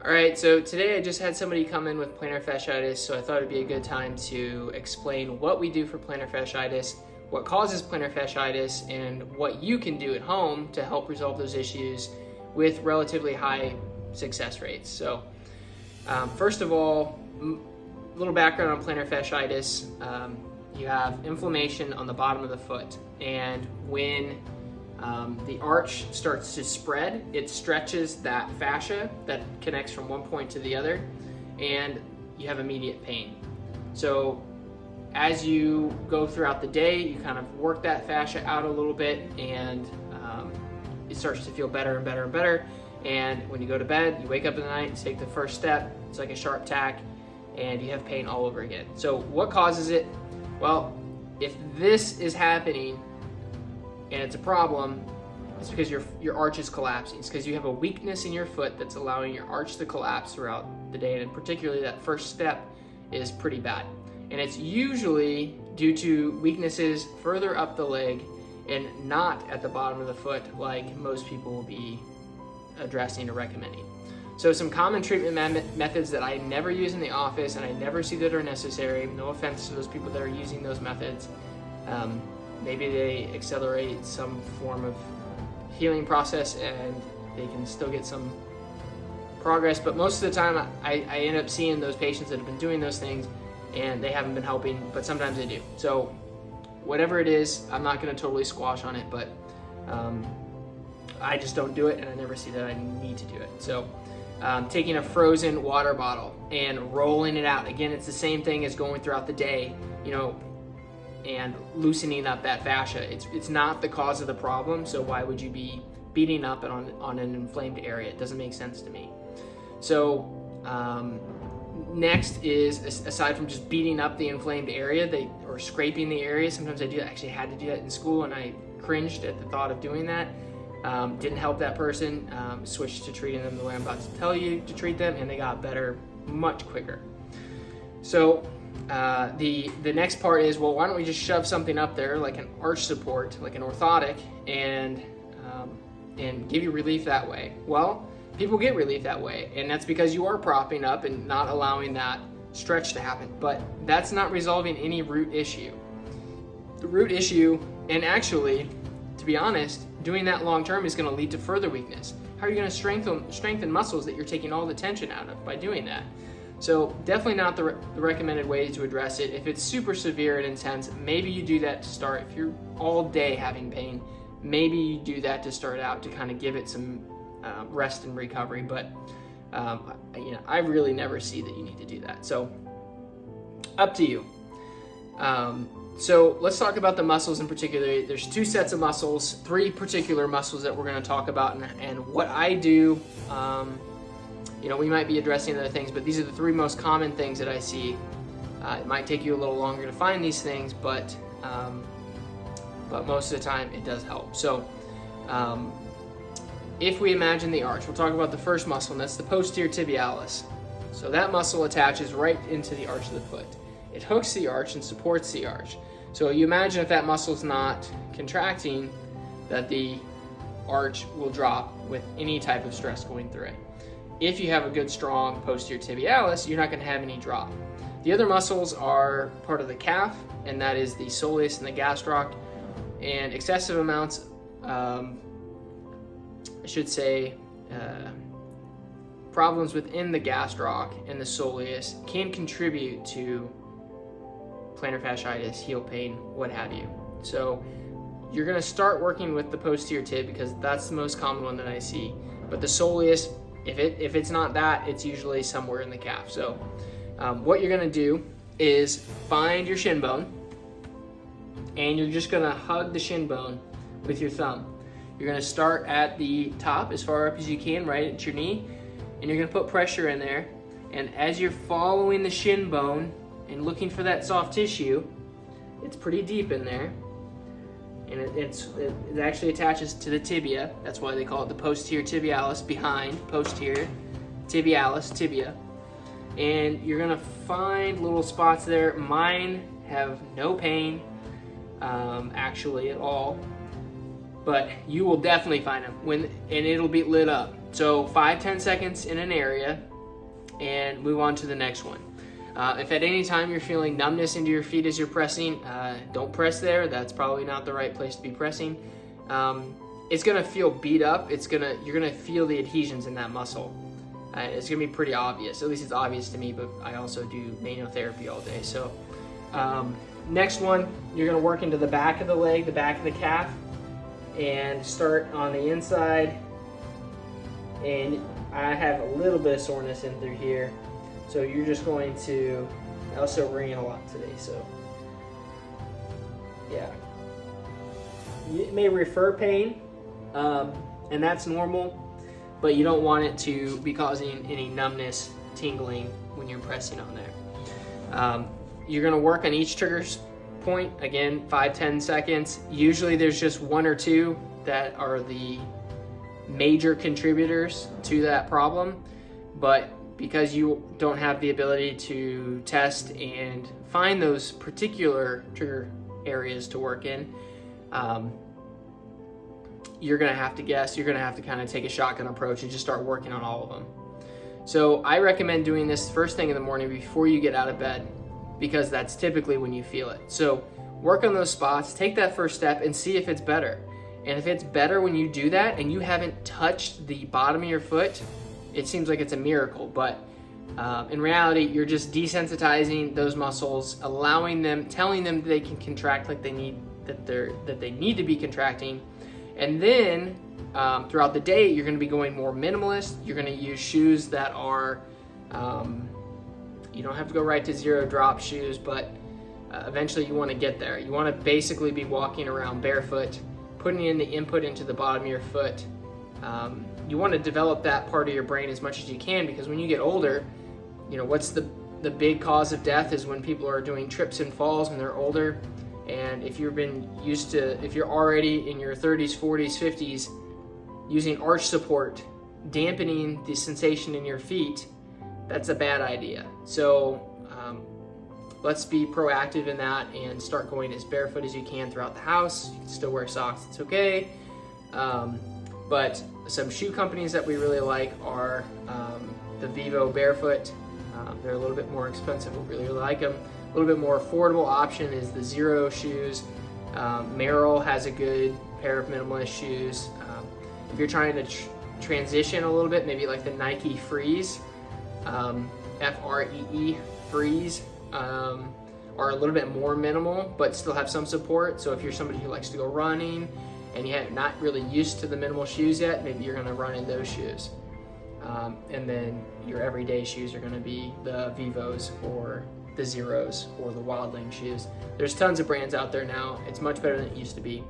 All right, so today I just had somebody come in with plantar fasciitis, so I thought it'd be a good time to explain what we do for plantar fasciitis, what causes plantar fasciitis, and what you can do at home to help resolve those issues with relatively high success rates. So first of all, a little background on plantar fasciitis. You have inflammation on the bottom of the foot, and when the arch starts to spread, it stretches that fascia that connects from one point to the other, and you have immediate pain. So as you go throughout the day, you kind of work that fascia out a little bit, and it starts to feel better and better and better. And when you go to bed, you wake up in the night, take the first step, it's like a sharp tack, and you have pain all over again. So what causes it? Well, if this is happening and it's a problem, it's because your arch is collapsing. It's because you have a weakness in your foot that's allowing your arch to collapse throughout the day, and particularly that first step is pretty bad. And it's usually due to weaknesses further up the leg and not at the bottom of the foot like most people will be addressing or recommending. So some common treatment methods that I never use in the office and I never see that are necessary, no offense to those people that are using those methods, maybe they accelerate some form of healing process and they can still get some progress, but most of the time I end up seeing those patients that have been doing those things and they haven't been helping, but sometimes they do. So whatever it is, I'm not going to totally squash on it, but I just don't do it, and I never see that I need to do it. So taking a frozen water bottle and rolling it out. Again, it's the same thing as going throughout the day, and loosening up that fascia. It's not the cause of the problem, so why would you be beating up on an inflamed area? It doesn't make sense to me. So next is, aside from just beating up the inflamed area, or scraping the area, sometimes I actually had to do that in school, and I cringed at the thought of doing that. Didn't help that person. Switched to treating them the way I'm about to tell you to treat them, and they got better much quicker. So the next part is, well, why don't we just shove something up there like an arch support, like an orthotic, and give you relief that way? Well, people get relief that way, and that's because you are propping up and not allowing that stretch to happen. But that's not resolving any root issue. The root issue, and actually, to be honest, doing that long term is going to lead to further weakness. How are you going to strengthen muscles that you're taking all the tension out of by doing that? So definitely not the recommended way to address it. If it's super severe and intense, maybe you do that to start. If you're all day having pain, maybe you do that to start out to kind of give it some rest and recovery. But I really never see that you need to do that. So up to you. So let's talk about the muscles in particular. There's two sets of muscles, three particular muscles that we're going to talk about, and what I do. We might be addressing other things, but these are the three most common things that I see. It might take you a little longer to find these things, but most of the time it does help. So if we imagine the arch, we'll talk about the first muscle, and that's the posterior tibialis. So that muscle attaches right into the arch of the foot. It hooks the arch and supports the arch. So you imagine if that muscle's not contracting, that the arch will drop with any type of stress going through it. If you have a good, strong posterior tibialis, you're not going to have any drop. The other muscles are part of the calf, and that is the soleus and the gastroc. And excessive amounts, problems within the gastroc and the soleus can contribute to plantar fasciitis, heel pain, what have you. So you're going to start working with the posterior tib because that's the most common one that I see. But the soleus, if it's not that, it's usually somewhere in the calf. So what you're going to do is find your shin bone, and you're just going to hug the shin bone with your thumb. You're going to start at the top as far up as you can, right at your knee, and you're going to put pressure in there. And as you're following the shin bone and looking for that soft tissue, it's pretty deep in there, and it actually attaches to the tibia. That's why they call it the posterior tibialis, behind posterior tibialis, tibia. And you're gonna find little spots there. Mine have no pain, actually at all, but you will definitely find them and it'll be lit up. So 5-10 seconds in an area, and move on to the next one. If at any time you're feeling numbness into your feet as you're pressing, don't press there. That's probably not the right place to be pressing. It's gonna feel beat up. You're gonna feel the adhesions in that muscle. It's gonna be pretty obvious. At least it's obvious to me, but I also do manual therapy all day. So next one, you're gonna work into the back of the leg, the back of the calf, and start on the inside. And I have a little bit of soreness in through here. So you're just going to, I also ran a lot today, so yeah. It may refer pain, and that's normal, but you don't want it to be causing any numbness, tingling when you're pressing on there. You're gonna work on each trigger point, again, 5-10 seconds. Usually there's just one or two that are the major contributors to that problem, but because you don't have the ability to test and find those particular trigger areas to work in, you're gonna have to guess. You're gonna have to kind of take a shotgun approach and just start working on all of them. So I recommend doing this first thing in the morning before you get out of bed, because that's typically when you feel it. So work on those spots, take that first step and see if it's better. And if it's better when you do that and you haven't touched the bottom of your foot, it seems like it's a miracle, but in reality, you're just desensitizing those muscles, allowing them, telling them that they can contract like they need, that they need to be contracting. And then throughout the day, you're gonna be going more minimalist. You're gonna use shoes that are, you don't have to go right to zero drop shoes, but eventually you wanna get there. You wanna basically be walking around barefoot, putting in the input into the bottom of your foot. You want to develop that part of your brain as much as you can, because when you get older, you know, what's the big cause of death is when people are doing trips and falls when they're older. And if you're already in your 30s, 40s, 50s using arch support, dampening the sensation in your feet, that's a bad idea. So let's be proactive in that and start going as barefoot as you can throughout the house. You can still wear socks, it's okay. But some shoe companies that we really like are the Vivo Barefoot. They're a little bit more expensive, but we really like them. A little bit more affordable option is the Zero shoes. Merrell has a good pair of minimalist shoes. If you're trying to transition a little bit, maybe like the Nike Freeze, F-R-E-E, Freeze, are a little bit more minimal, but still have some support. So if you're somebody who likes to go running, and you're not really used to the minimal shoes yet, maybe you're gonna run in those shoes. And then your everyday shoes are gonna be the Vivos or the Zeros or the Wildling shoes. There's tons of brands out there now. It's much better than it used to be.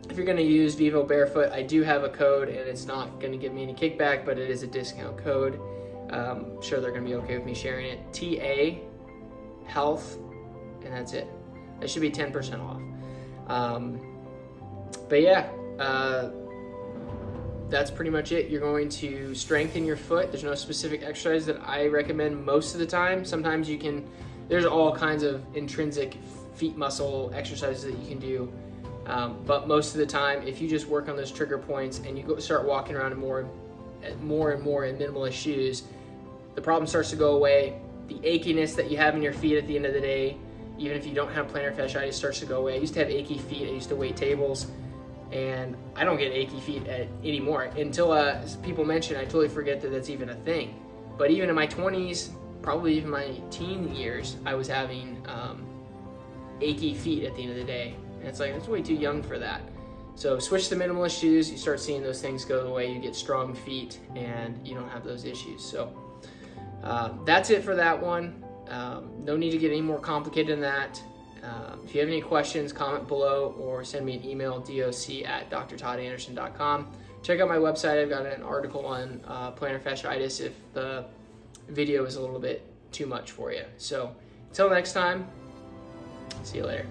If you're gonna use Vivo Barefoot, I do have a code, and it's not gonna give me any kickback, but it is a discount code. I'm sure they're gonna be okay with me sharing it. TA Health, and that's it. That should be 10% off. But yeah, that's pretty much it. You're going to strengthen your foot. There's no specific exercise that I recommend most of the time. Sometimes there's all kinds of intrinsic feet muscle exercises that you can do. But most of the time, if you just work on those trigger points and you start walking around in more and more in minimalist shoes, the problem starts to go away. The achiness that you have in your feet at the end of the day, even if you don't have plantar fasciitis, starts to go away. I used to have achy feet. I used to wait tables, and I don't get achy feet anymore. Until people mention, I totally forget that that's even a thing. But even in my 20s, probably even my teen years, I was having achy feet at the end of the day. And it's like, it's way too young for that. So switch to minimalist shoes, you start seeing those things go away, you get strong feet, and you don't have those issues. So that's it for that one. No need to get any more complicated than that. If you have any questions, comment below or send me an email, doc@drtoddanderson.com. Check out my website. I've got an article on plantar fasciitis if the video is a little bit too much for you. So until next time, see you later.